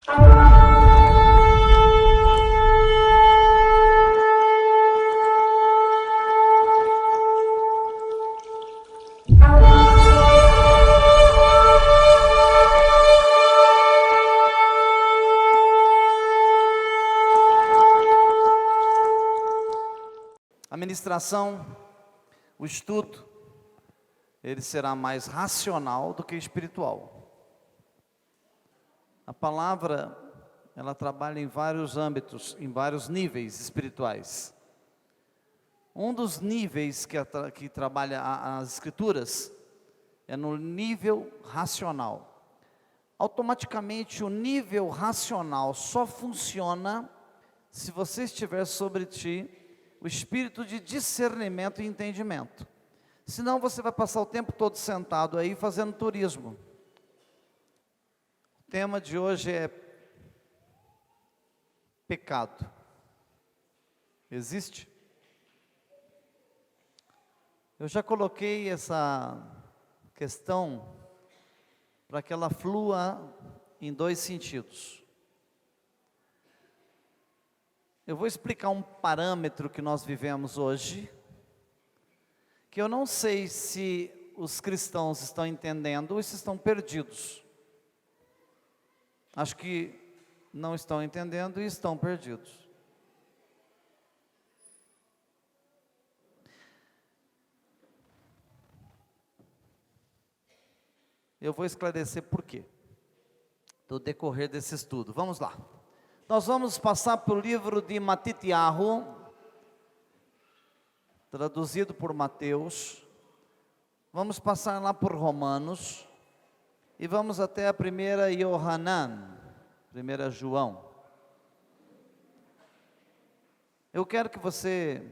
A ministração, o estudo, ele será mais racional do que espiritual. A palavra, ela trabalha em vários âmbitos, em vários níveis espirituais. Um dos níveis que trabalha as escrituras é no nível racional. Automaticamente o nível racional só funciona se você estiver sobre ti o espírito de discernimento e entendimento. Senão você vai passar o tempo todo sentado aí fazendo turismo. O tema de hoje é pecado. Existe? Eu já coloquei essa questão para que ela flua em dois sentidos. Eu vou explicar um parâmetro que nós vivemos hoje, que eu não sei se os cristãos estão entendendo ou se estão perdidos. Acho que não estão entendendo e estão perdidos. Eu vou esclarecer por quê, do decorrer desse estudo. Vamos lá. Nós vamos passar pelo livro de Matitiahu, traduzido por Mateus. Vamos passar lá por Romanos e vamos até a 1 Yohanan, 1 João. Eu quero que você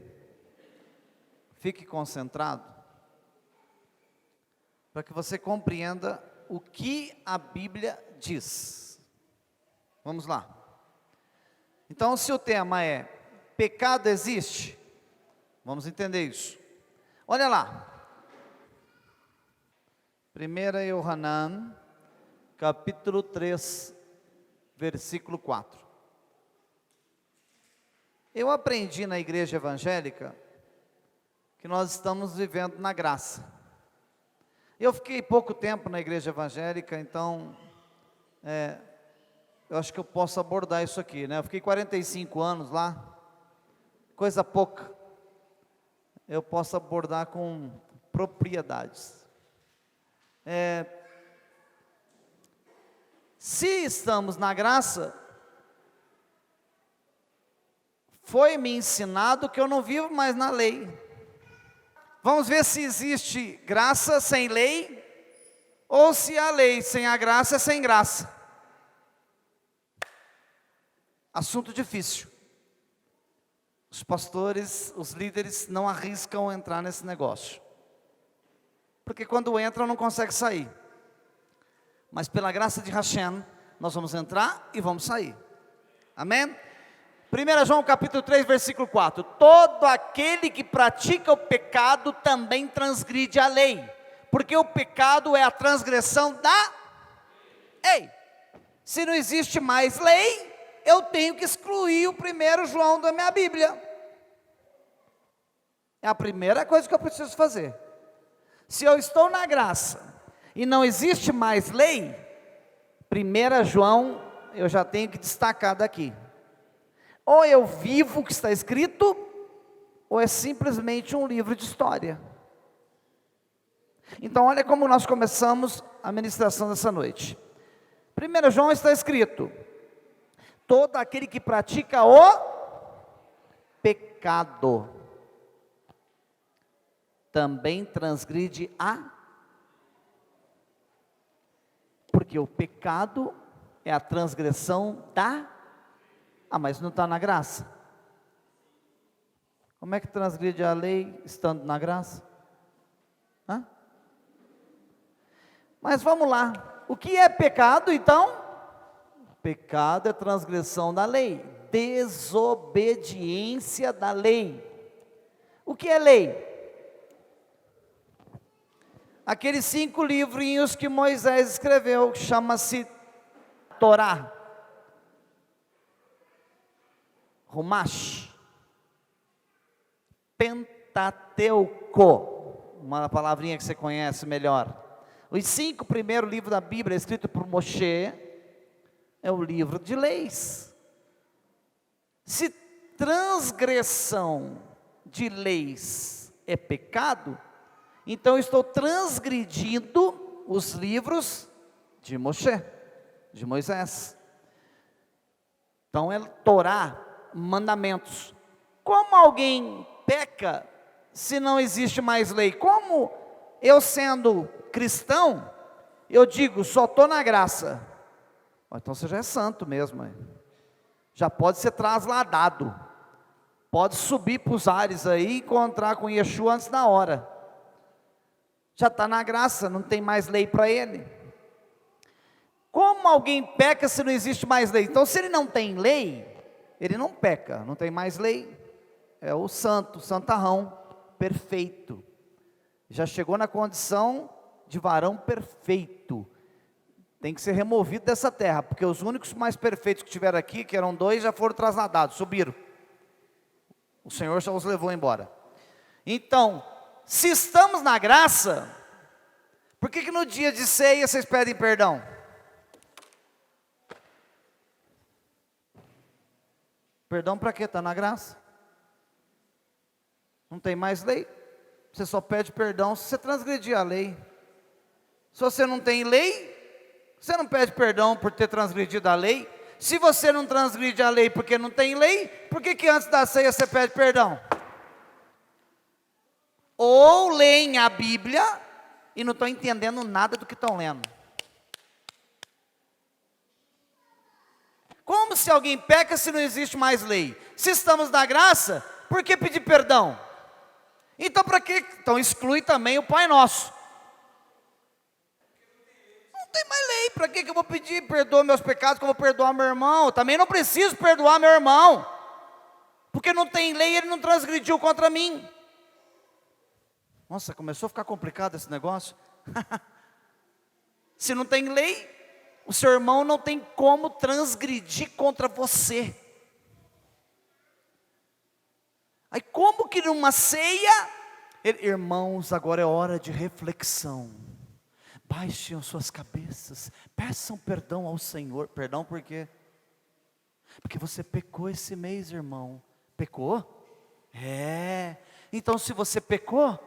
fique concentrado, para que você compreenda o que a Bíblia diz. Vamos lá. Então, se o tema é pecado existe, vamos entender isso. Olha lá. 1 Yohanan, capítulo 3, versículo 4. Eu aprendi na igreja evangélica que nós estamos vivendo na graça. Eu fiquei pouco tempo na igreja evangélica, então eu acho que eu posso abordar isso aqui, né? Eu fiquei 45 anos lá, coisa pouca. Eu posso abordar com propriedades. Se estamos na graça, foi-me ensinado que eu não vivo mais na lei. Vamos ver se existe graça sem lei, ou se a lei sem a graça é sem graça. Assunto difícil. Os pastores, os líderes não arriscam entrar nesse negócio, porque quando entram não consegue sair. Mas pela graça de Hashem, nós vamos entrar e vamos sair. Amém? 1 João capítulo 3, versículo 4. Todo aquele que pratica o pecado também transgride a lei, porque o pecado é a transgressão da lei. Se não existe mais lei, eu tenho que excluir o 1 João da minha Bíblia. É a primeira coisa que eu preciso fazer. Se eu estou na graça e não existe mais lei, 1 João eu já tenho que destacar daqui. Ou eu vivo o que está escrito, ou é simplesmente um livro de história. Então olha como nós começamos a ministração dessa noite. 1 João está escrito: todo aquele que pratica o pecado também transgride porque o pecado é a transgressão mas não está na graça. Como é que transgride a lei estando na graça? Mas vamos lá, o que é pecado então? Pecado é transgressão da lei, desobediência da lei. O que é lei? Aqueles 5 livrinhos que Moisés escreveu, chama-se Torá. Rumash, Pentateuco, uma palavrinha que você conhece melhor. Os 5 primeiros livros da Bíblia, escrito por Moshe, é o livro de leis. Se transgressão de leis é pecado, então eu estou transgredindo os livros de Moshe, de Moisés. Então é Torá, mandamentos. Como alguém peca se não existe mais lei? Como eu, sendo cristão, eu digo, só estou na graça? Então você já é santo mesmo, já pode ser trasladado, pode subir para os ares aí e encontrar com Yeshua antes da hora. Já está na graça, não tem mais lei para ele. Como alguém peca se não existe mais lei? Então, se ele não tem lei, ele não peca, não tem mais lei. É o santo, santarrão, perfeito. Já chegou na condição de varão perfeito. Tem que ser removido dessa terra, porque os únicos mais perfeitos que tiveram aqui, que eram 2, já foram trasladados, subiram. O Senhor já os levou embora. Então, se estamos na graça, por que no dia de ceia vocês pedem perdão? Perdão para quê? Está na graça. Não tem mais lei. Você só pede perdão se você transgredir a lei. Se você não tem lei, você não pede perdão por ter transgredido a lei. Se você não transgride a lei porque não tem lei, por que antes da ceia você pede perdão? Ou leem a Bíblia e não estão entendendo nada do que estão lendo. Como se alguém peca se não existe mais lei? Se estamos na graça, por que pedir perdão? Então para que? Então exclui também o Pai Nosso. Não tem mais lei, para que eu vou pedir perdoa meus pecados, que eu vou perdoar meu irmão? Eu também não preciso perdoar meu irmão, porque não tem lei, ele não transgrediu contra mim. Nossa, começou a ficar complicado esse negócio. Se não tem lei, o seu irmão não tem como transgredir contra você. Aí como que numa ceia, irmãos, agora é hora de reflexão. Baixem as suas cabeças, peçam perdão ao Senhor. Perdão por quê? Porque você pecou esse mês, irmão. Pecou? É. Então se você pecou,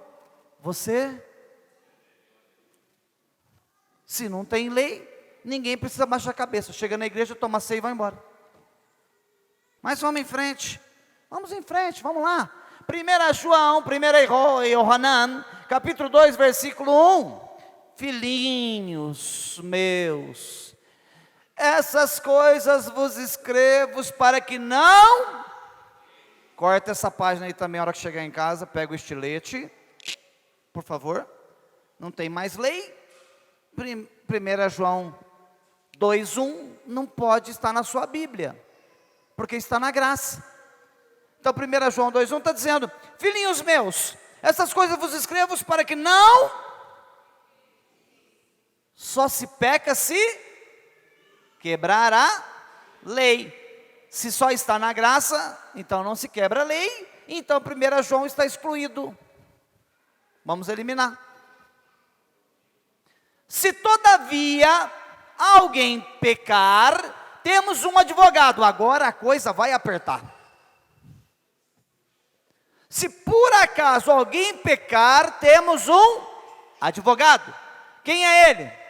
se não tem lei, ninguém precisa baixar a cabeça. Chega na igreja, toma ceia e vai embora. Mas vamos em frente. Vamos em frente, vamos lá. 1 João, 1 Yohanan, capítulo 2, versículo 1. Filhinhos meus, essas coisas vos escrevo para que não... Corta essa página aí também, a hora que chegar em casa, pega o estilete, por favor. Não tem mais lei. 1 João 2:1 não pode estar na sua Bíblia, porque está na graça. Então 1 João 2:1 está dizendo: filhinhos meus, essas coisas vos escrevo para que não... Só se peca se quebrar a lei. Se só está na graça, então não se quebra a lei. Então 1 João está excluído. Vamos eliminar. Se todavia alguém pecar, temos um advogado. Agora a coisa vai apertar. Se por acaso alguém pecar, temos um advogado. Quem é ele?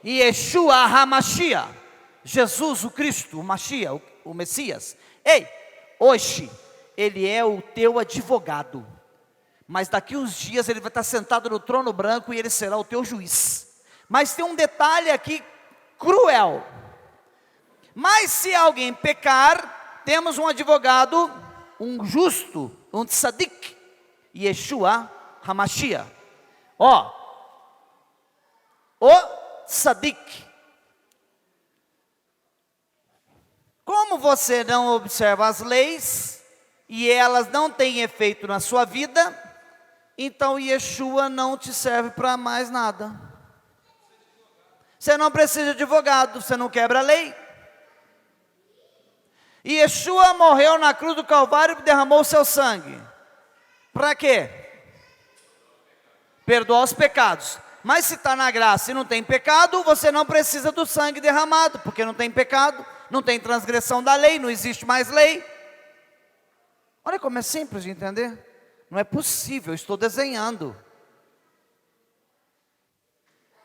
Yeshua HaMashiach, Jesus o Cristo, o Mashiach, o Messias. Ei, hoje ele é o teu advogado, mas daqui uns dias ele vai estar sentado no trono branco e ele será o teu juiz. Mas tem um detalhe aqui cruel. Mas se alguém pecar, temos um advogado, um justo, um tzadik, Yeshua HaMashiach. Ó, o tzadik. Como você não observa as leis e elas não têm efeito na sua vida, então Yeshua não te serve para mais nada. Você não precisa de advogado, você não quebra a lei. E Yeshua morreu na cruz do Calvário e derramou o seu sangue. Para quê? Perdoar os pecados. Mas se está na graça e não tem pecado, você não precisa do sangue derramado, porque não tem pecado, não tem transgressão da lei, não existe mais lei. Olha como é simples de entender. Não é possível, eu estou desenhando.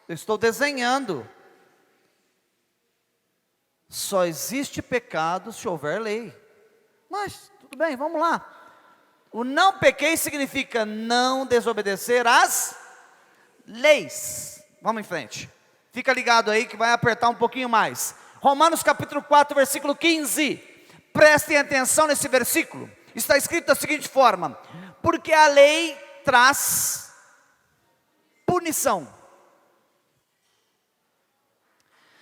Eu estou desenhando. Só existe pecado se houver lei. Mas, tudo bem, vamos lá. O não pequei significa não desobedecer às leis. Vamos em frente. Fica ligado aí que vai apertar um pouquinho mais. Romanos capítulo 4, versículo 15. Prestem atenção nesse versículo. Está escrito da seguinte forma: porque a lei traz punição.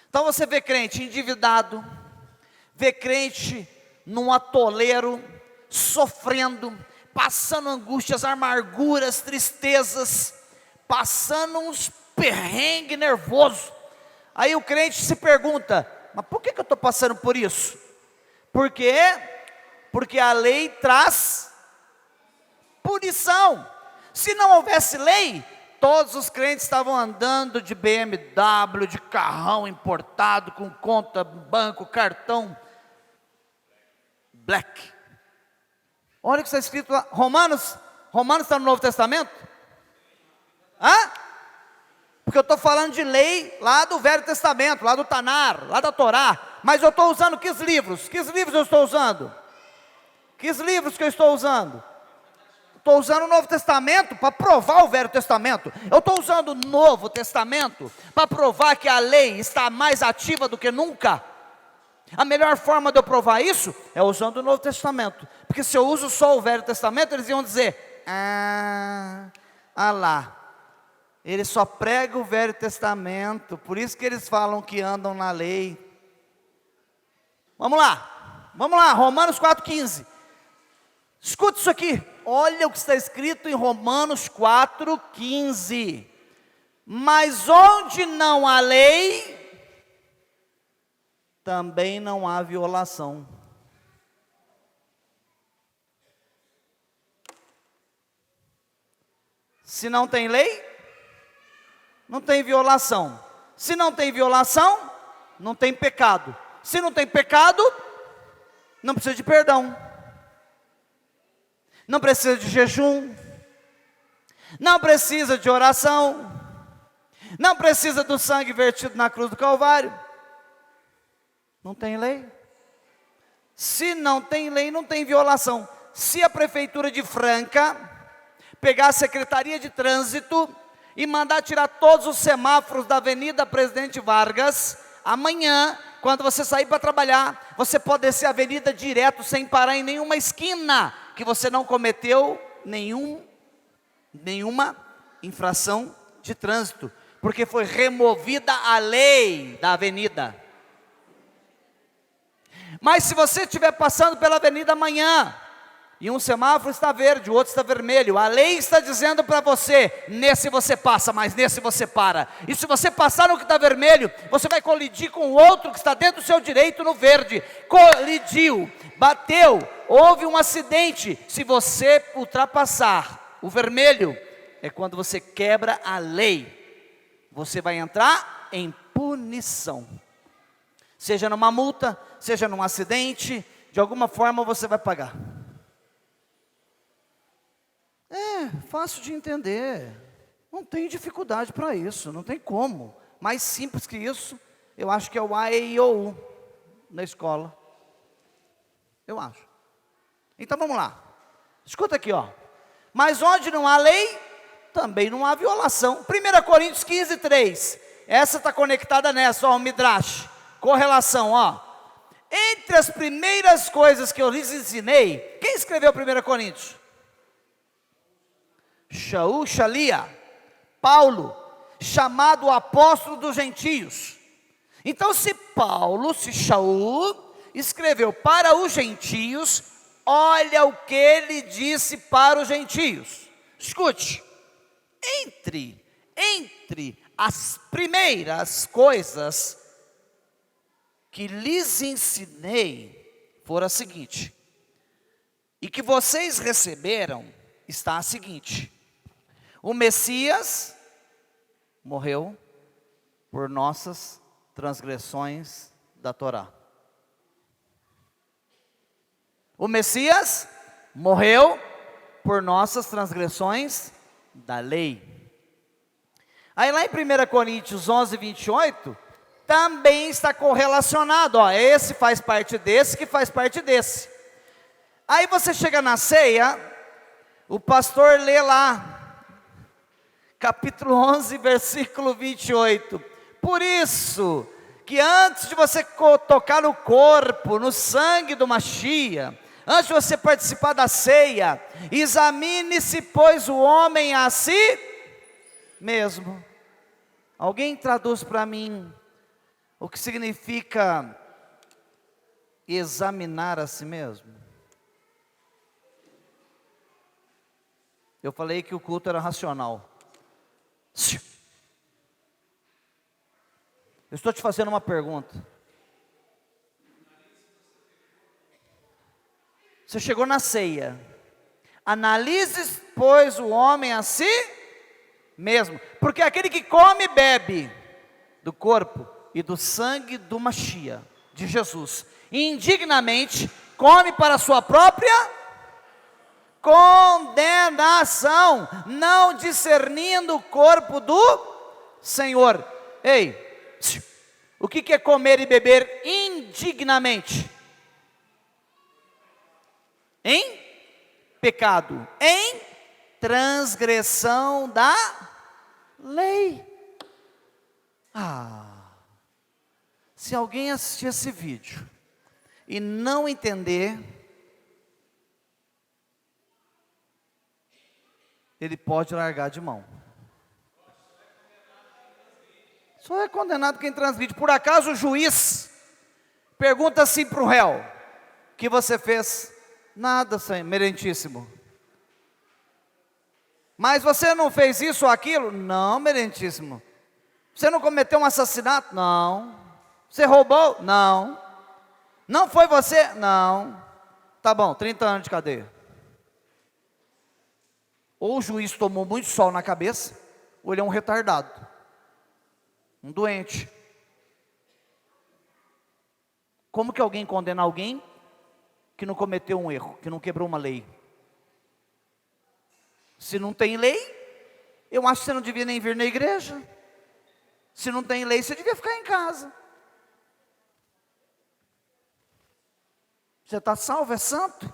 Então você vê crente endividado, vê crente num atoleiro, sofrendo, passando angústias, amarguras, tristezas, passando uns perrengues nervosos. Aí o crente se pergunta: mas por que eu estou passando por isso? Por quê? Porque a lei traz punição. Se não houvesse lei, todos os crentes estavam andando de BMW, de carrão importado, com conta, banco, cartão black. Olha o que está escrito lá, Romanos está no Novo Testamento? Hã? Porque eu estou falando de lei lá do Velho Testamento, lá do Tanar, lá da Torá. Mas eu estou usando que livros? Que livros eu estou usando? Que livros que eu estou usando? Estou usando o Novo Testamento para provar o Velho Testamento. Eu estou usando o Novo Testamento para provar que a lei está mais ativa do que nunca. A melhor forma de eu provar isso é usando o Novo Testamento. Porque se eu uso só o Velho Testamento, eles iam dizer: lá, ele só prega o Velho Testamento, por isso que eles falam que andam na lei. Vamos lá, Romanos 4,15. Escuta isso aqui. Olha o que está escrito em Romanos 4,15. Mas onde não há lei, também não há violação. Se não tem lei, não tem violação. Se não tem violação, não tem pecado. Se não tem pecado, não precisa de perdão. Não precisa de jejum, não precisa de oração, não precisa do sangue vertido na cruz do Calvário. Não tem lei. Se não tem lei, não tem violação. Se a prefeitura de Franca pegar a Secretaria de Trânsito e mandar tirar todos os semáforos da Avenida Presidente Vargas, amanhã, quando você sair para trabalhar, você pode descer a avenida direto, sem parar em nenhuma esquina, que você não cometeu nenhuma infração de trânsito, porque foi removida a lei da avenida. Mas se você estiver passando pela avenida amanhã, e um semáforo está verde, o outro está vermelho, a lei está dizendo para você: nesse você passa, mas nesse você para. E se você passar no que está vermelho, você vai colidir com o outro que está dentro do seu direito no verde. Colidiu, bateu, houve um acidente. Se você ultrapassar o vermelho, é quando você quebra a lei. Você vai entrar em punição. Seja numa multa, seja num acidente, de alguma forma você vai pagar. Fácil de entender, não tem dificuldade para isso, não tem como. Mais simples que isso, eu acho que é o A, E, I, O, U na escola. Eu acho. Então vamos lá, escuta aqui, ó. Mas onde não há lei, também não há violação. 1 Coríntios 15:3. Essa está conectada nessa, ó, o Midrash. Correlação, ó. Entre as primeiras coisas que eu lhes ensinei, quem escreveu 1 Coríntios? Shaul, Shalia, Paulo, chamado apóstolo dos gentios. Então se Shaul escreveu para os gentios, olha o que ele disse para os gentios. Escute, entre as primeiras coisas que lhes ensinei, for a seguinte: e que vocês receberam está a seguinte: o Messias morreu por nossas transgressões da Torá. O Messias morreu por nossas transgressões da lei. Aí lá em 1 Coríntios 11, 28, também está correlacionado, ó, esse faz parte desse, que faz parte desse. Aí você chega na ceia, o pastor lê lá, capítulo 11, versículo 28. Por isso, que antes de você tocar no corpo, no sangue do Machia, antes de você participar da ceia, examine-se, pois, o homem a si mesmo. Alguém traduz para mim o que significa examinar a si mesmo? Eu falei que o culto era racional. Eu estou te fazendo uma pergunta. Você chegou na ceia. Analise, pois, o homem a si mesmo. Porque aquele que come e bebe do corpo e do sangue do Machia, de Jesus, indignamente come para a sua própria condenação, não discernindo o corpo do Senhor. Ei, o que é comer e beber indignamente? Em pecado, em transgressão da lei. Se alguém assistir esse vídeo e não entender, ele pode largar de mão. Só é condenado quem transgride. Por acaso o juiz pergunta assim para o réu: o que você fez? Nada, Senhor, merentíssimo. Mas você não fez isso ou aquilo? Não, merentíssimo. Você não cometeu um assassinato? Não. Você roubou? Não. Não foi você? Não. Tá bom, 30 anos de cadeia. Ou o juiz tomou muito sol na cabeça, ou ele é um retardado, um doente. Como que alguém condena alguém que não cometeu um erro, que não quebrou uma lei? Se não tem lei, eu acho que você não devia nem vir na igreja. Se não tem lei, você devia ficar em casa. Você está salvo, é santo.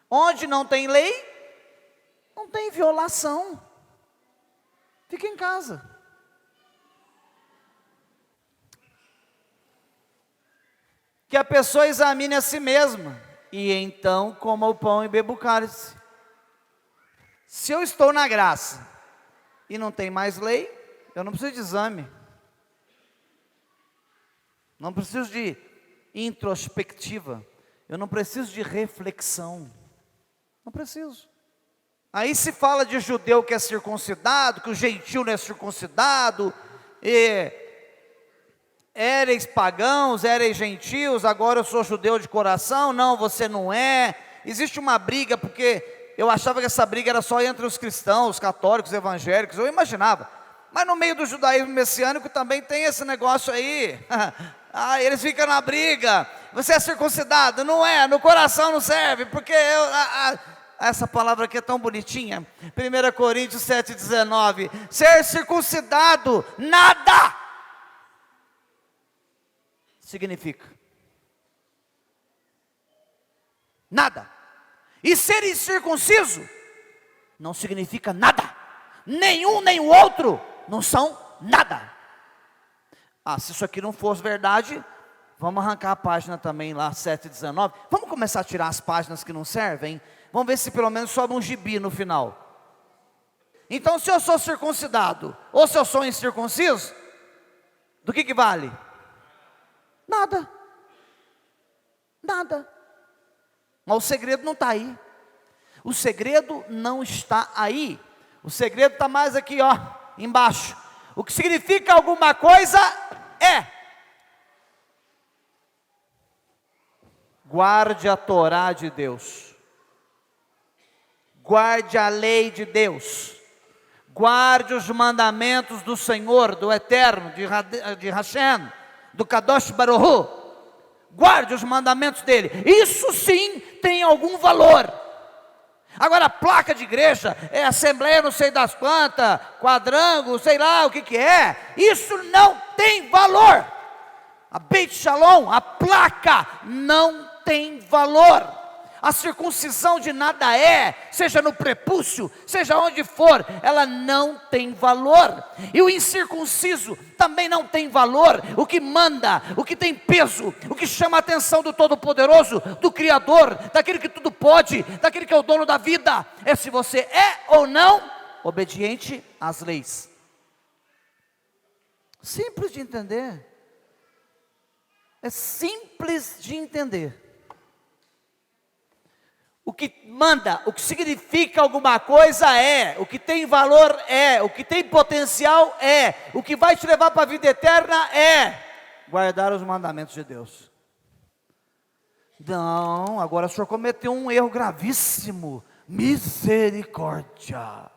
Onde não tem lei, não tem violação. Fica em casa. Que a pessoa examine a si mesma, e então coma o pão e beba o cálice. Se eu estou na graça, e não tem mais lei, eu não preciso de exame. Não preciso de introspectiva. Eu não preciso de reflexão. Não preciso. Aí se fala de judeu que é circuncidado, que o gentio não é circuncidado, éreis pagãos, éreis gentios, agora eu sou judeu de coração. Não, você não é. Existe uma briga, porque eu achava que essa briga era só entre os cristãos, os católicos, evangélicos, eu imaginava. Mas no meio do judaísmo messiânico também tem esse negócio aí. Eles ficam na briga. Você é circuncidado? Não é, no coração não serve, porque essa palavra aqui é tão bonitinha. 1 Coríntios 7,19. Ser circuncidado, nada significa. Nada. E ser incircunciso não significa nada. Nenhum nem o outro não são nada. Se isso aqui não fosse verdade, vamos arrancar a página também lá, 7,19. Vamos começar a tirar as páginas que não servem. Vamos ver se pelo menos sobe um gibi no final. Então, se eu sou circuncidado ou se eu sou incircunciso, do que vale? Nada. Nada. Mas o segredo não está aí. O segredo não está aí. O segredo está mais aqui, ó, embaixo. O que significa alguma coisa é. Guarde a Torá de Deus. Guarde a lei de Deus. Guarde os mandamentos do Senhor, do Eterno, de Hashem, do Kadosh Baruch Hu. Guarde os mandamentos dele. Isso sim tem algum valor. Agora, a placa de igreja é assembleia não sei das quantas, quadrango, sei lá o que é. Isso não tem valor. A Beit Shalom, a placa, não tem valor. A circuncisão de nada seja no prepúcio, seja onde for, ela não tem valor. E o incircunciso também não tem valor. O que manda, o que tem peso, o que chama a atenção do Todo-Poderoso, do Criador, daquele que tudo pode, daquele que é o dono da vida, é se você é ou não obediente às leis. Simples de entender. É simples de entender. O que manda, o que significa alguma coisa o que tem valor o que tem potencial o que vai te levar para a vida eterna guardar os mandamentos de Deus. Não, agora o senhor cometeu um erro gravíssimo. Misericórdia.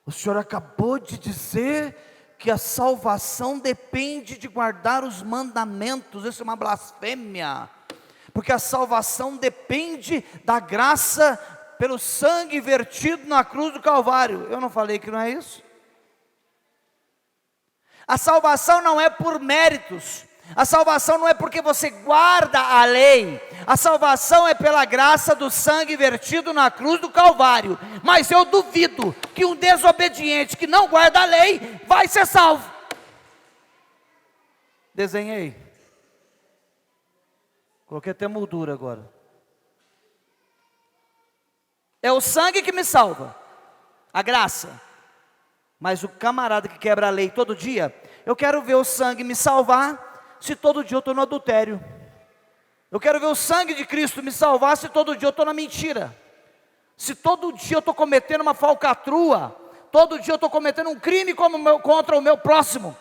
O senhor acabou de dizer que a salvação depende de guardar os mandamentos. Isso é uma blasfêmia. Porque a salvação depende da graça pelo sangue vertido na cruz do Calvário. Eu não falei que não é isso? A salvação não é por méritos. A salvação não é porque você guarda a lei. A salvação é pela graça do sangue vertido na cruz do Calvário. Mas eu duvido que um desobediente que não guarda a lei vai ser salvo. Desenhei. Coloquei até moldura agora. É o sangue que me salva, a graça. Mas o camarada que quebra a lei todo dia, eu quero ver o sangue me salvar, se todo dia eu estou no adultério. Eu quero ver o sangue de Cristo me salvar, se todo dia eu estou na mentira. Se todo dia eu estou cometendo uma falcatrua, todo dia eu estou cometendo um crime contra o meu próximo.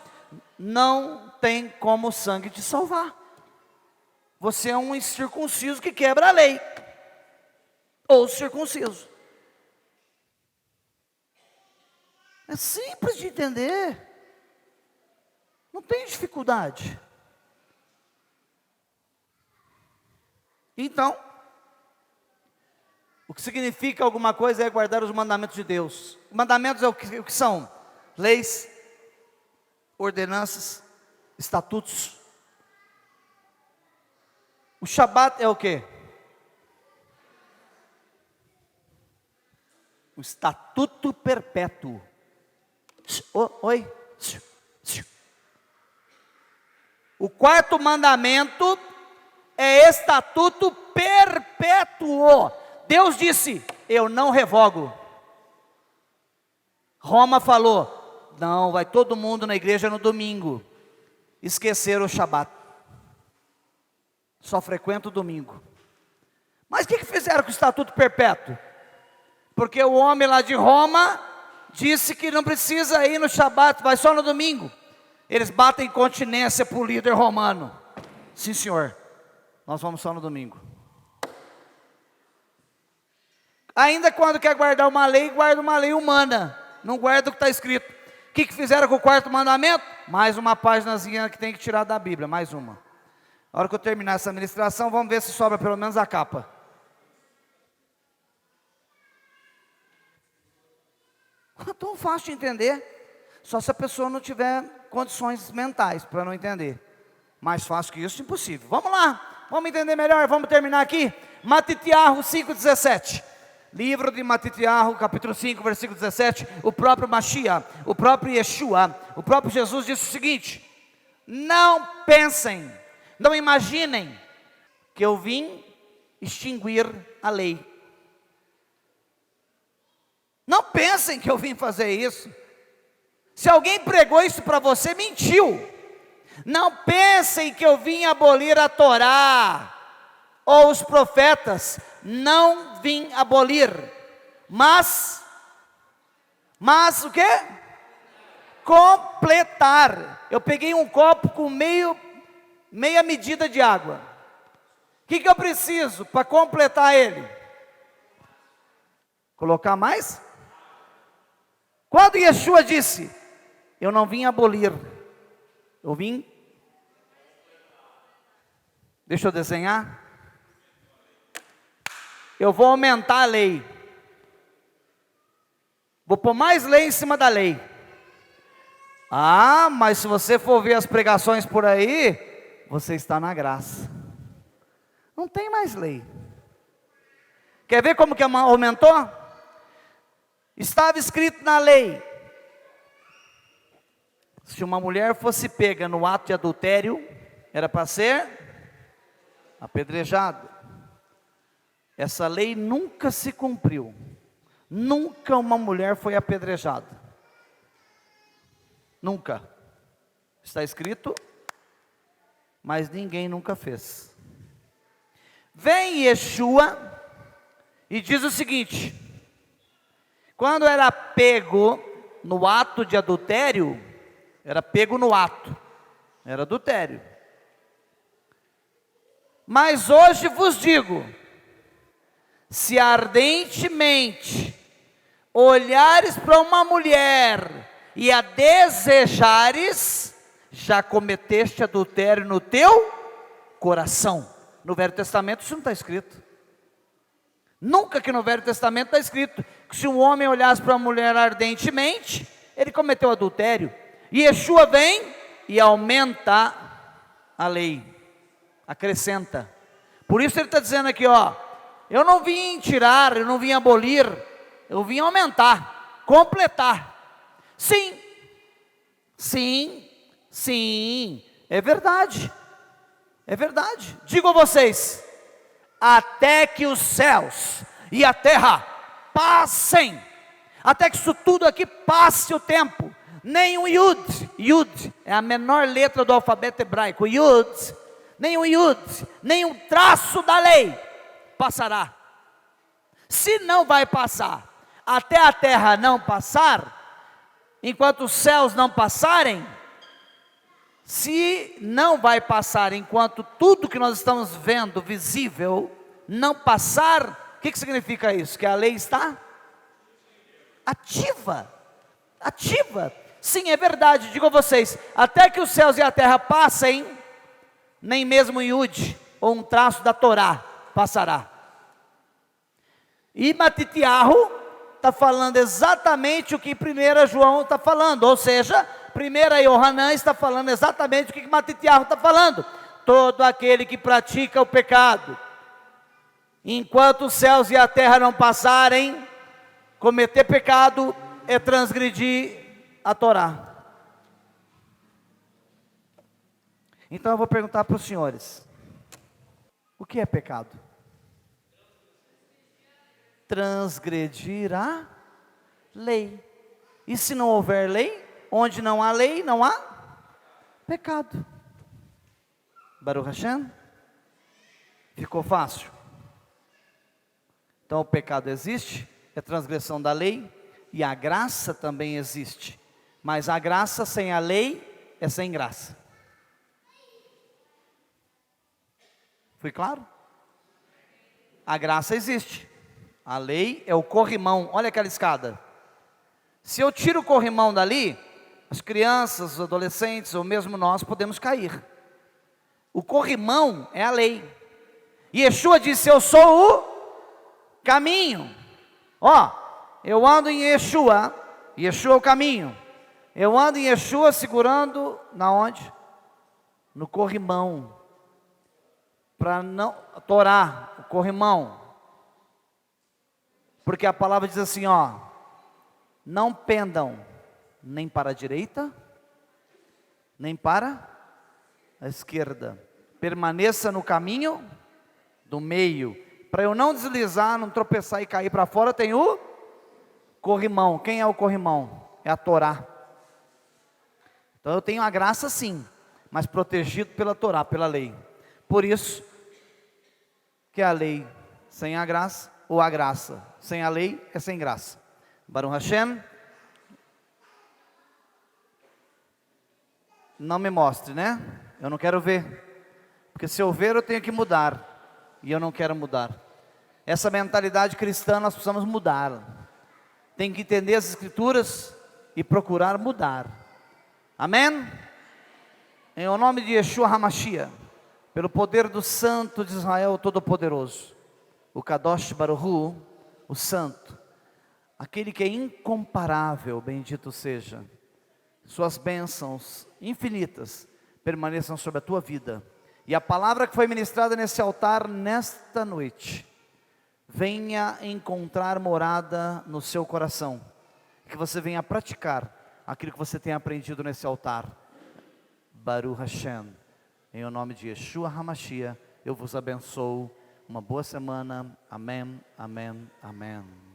Não tem como o sangue te salvar. Você é um incircunciso que quebra a lei. Ou circunciso. É simples de entender. Não tem dificuldade. Então, o que significa alguma coisa é guardar os mandamentos de Deus. Mandamentos é o que são? Leis, ordenanças, estatutos. O Shabat é o quê? O estatuto perpétuo. Oi. O quarto mandamento é estatuto perpétuo. Deus disse: eu não revogo. Roma falou: não, vai todo mundo na igreja no domingo. Esqueceram o Shabat. Só frequenta o domingo. Mas o que fizeram com o estatuto perpétuo? Porque o homem lá de Roma disse que não precisa ir no Shabat, vai só no domingo. Eles batem continência para o líder romano. Sim, senhor, nós vamos só no domingo. Ainda quando quer guardar uma lei, guarda uma lei humana. Não guarda o que está escrito. O que fizeram com o quarto mandamento? Mais uma páginazinha que tem que tirar da Bíblia, mais uma. Na hora que eu terminar essa ministração, vamos ver se sobra pelo menos a capa. É tão fácil de entender. Só se a pessoa não tiver condições mentais para não entender. Mais fácil que isso, impossível. Vamos lá, vamos entender melhor, vamos terminar aqui. Matitiahu 5,17. Livro de Matitiahu, capítulo 5, versículo 17. O próprio Mashiach, o próprio Yeshua, o próprio Jesus disse o seguinte: não pensem, não imaginem que eu vim extinguir a lei. Não pensem que eu vim fazer isso. Se alguém pregou isso para você, mentiu. Não pensem que eu vim abolir a Torá ou os profetas. Não vim abolir, mas o quê? Completar. Eu peguei um copo com meia medida de água. O que eu preciso para completar ele? Colocar mais? Quando Yeshua disse, eu não vim abolir, eu vim, deixa eu desenhar, eu vou aumentar a lei, vou pôr mais lei em cima da lei. Ah, mas se você for ver as pregações por aí, você está na graça, não tem mais lei. Quer ver como que aumentou? Estava escrito na lei, se uma mulher fosse pega no ato de adultério, era para ser apedrejado. Essa lei nunca se cumpriu, nunca uma mulher foi apedrejada, nunca. Está escrito, mas ninguém nunca fez. Vem Yeshua e diz o seguinte: quando era pego no ato de adultério, era pego no ato, era adultério. Mas hoje vos digo, se ardentemente olhares para uma mulher e a desejares, já cometeste adultério no teu coração. No Velho Testamento isso não está escrito. Nunca que no Velho Testamento está escrito que se um homem olhasse para uma mulher ardentemente, ele cometeu adultério. E Yeshua vem e aumenta a lei, acrescenta. Por isso ele está dizendo aqui, ó, eu não vim tirar, eu não vim abolir, eu vim aumentar, completar. Sim, sim, sim, é verdade, é verdade. Digo a vocês, até que os céus e a terra passem, até que isso tudo aqui passe o tempo, nem um Yud é a menor letra do alfabeto hebraico, Yud, nem um Yud, nem um traço da lei passará. Se não vai passar, até a terra não passar, enquanto os céus não passarem, se não vai passar enquanto tudo que nós estamos vendo visível não passar, o que significa isso? Que a lei está ativa, ativa. Sim, é verdade, digo a vocês, até que os céus e a terra passem, nem mesmo Yud, ou um traço da Torá, passará. E Matitiahu está falando exatamente o que 1 João está falando, ou seja, 1 Yohanan está falando exatamente o que Matitiahu está falando. Todo aquele que pratica o pecado, enquanto os céus e a terra não passarem, cometer pecado é transgredir a Torá. Então eu vou perguntar para os senhores, o que é pecado? Transgredir a lei. E se não houver lei, onde não há lei, não há pecado. Baruch Hashem? Ficou fácil? Então o pecado existe, é transgressão da lei, e a graça também existe. Mas a graça sem a lei é sem graça. Foi claro? A graça existe. A lei é o corrimão. Olha aquela escada. Se eu tiro o corrimão dali, as crianças, os adolescentes, ou mesmo nós podemos cair. O corrimão é a lei. E Yeshua disse, eu sou o caminho. Ó, eu ando em Yeshua. Yeshua é o caminho. Eu ando em Yeshua segurando, na onde? No corrimão. Para não, Torá, o corrimão. Porque a palavra diz assim, ó, não pendam nem para a direita, nem para a esquerda. Permaneça no caminho do meio. Para eu não deslizar, não tropeçar e cair para fora, tem o corrimão. Quem é o corrimão? É a Torá. Então eu tenho a graça sim, mas protegido pela Torá, pela lei. Por isso que a lei sem a graça, ou a graça sem a lei é sem graça. Baruch Hashem. Não me mostre, né? Eu não quero ver. Porque se eu ver, eu tenho que mudar. e eu não quero mudar. Essa mentalidade cristã nós precisamos mudar. Tem que entender as Escrituras e procurar mudar. Amém? Em o nome de Yeshua HaMashiach, pelo poder do Santo de Israel Todo-Poderoso, o Kadosh Baruch Hu, o Santo, aquele que é incomparável, bendito seja, suas bênçãos infinitas permaneçam sobre a tua vida, e a palavra que foi ministrada nesse altar nesta noite, venha encontrar morada no seu coração, que você venha praticar aquilo que você tem aprendido nesse altar. Baruch Hashem, em o nome de Yeshua HaMashiach, eu vos abençoo. Uma boa semana. Amém, amém, amém.